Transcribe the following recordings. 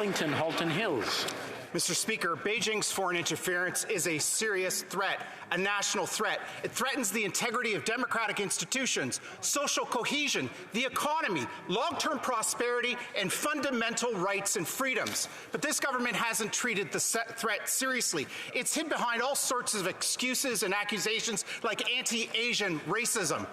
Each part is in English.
Wellington, Halton Hills. Mr. Speaker, Beijing's foreign interference is a serious threat, a national threat. It threatens the integrity of democratic institutions, social cohesion, the economy, long-term prosperity, and fundamental rights and freedoms. But this government hasn't treated the threat seriously. It's hid behind all sorts of excuses and accusations like anti-Asian racism.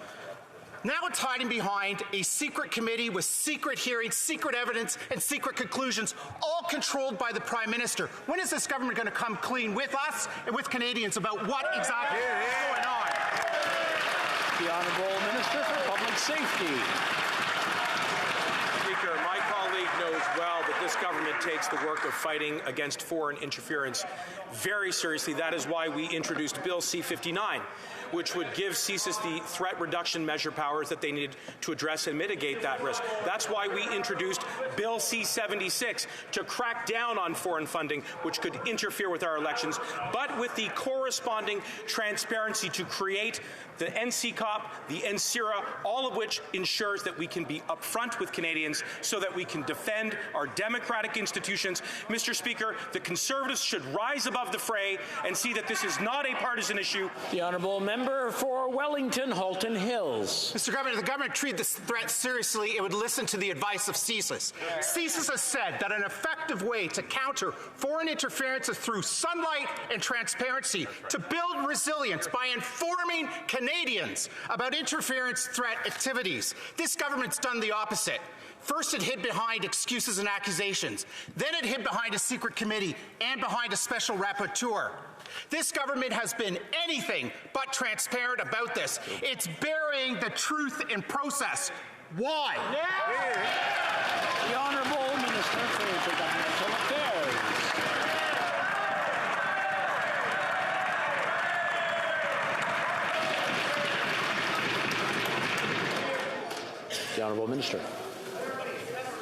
Now it's hiding behind a secret committee with secret hearings, secret evidence, and secret conclusions, all controlled by the Prime Minister. When is this government going to come clean with us and with Canadians about what exactly is going on? The Honourable Minister for Public Safety. Speaker, my colleague knows well that this government takes the work of fighting against foreign interference very seriously. That is why we introduced Bill C-59, which would give CSIS the threat reduction measure powers that they need to address and mitigate that risk. That's why we introduced Bill C-76 to crack down on foreign funding, which could interfere with our elections, but with the corresponding transparency to create the NCCOP, the NCIRA, all of which ensures that we can be upfront with Canadians so that we can defend our democratic institutions. Mr. Speaker, the Conservatives should rise above the fray and see that this is not a partisan issue. The Honourable Member for Wellington, Halton Hills. Mr. Governor, if the government treated this threat seriously, it would listen to the advice of CSIS. CSIS has said that an effective way to counter foreign interference is through sunlight and transparency, to build resilience by informing Canadians about interference threat activities. This government's done the opposite. First, it hid behind excuses and accusations. Then it hid behind a secret committee and behind a special rapporteur. This government has been anything but transparent about this. It's burying the truth in process. Why? The Honourable Minister for Intergovernmental Affairs. The Honourable Minister.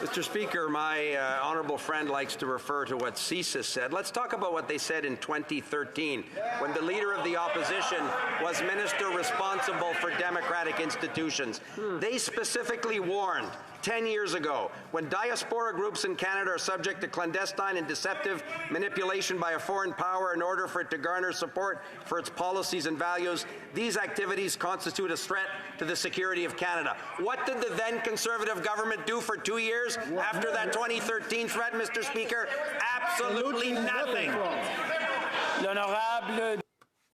Mr. Speaker, my honourable friend likes to refer to what CSIS said. Let's talk about what they said in 2013, when the Leader of the Opposition was Minister responsible for democratic institutions. They specifically warned 10 years ago, when diaspora groups in Canada are subject to clandestine and deceptive manipulation by a foreign power in order for it to garner support for its policies and values, these activities constitute a threat to the security of Canada. What did the then Conservative government do for 2 years after that 2013 threat, Mr. Speaker? Absolutely nothing. L'honorable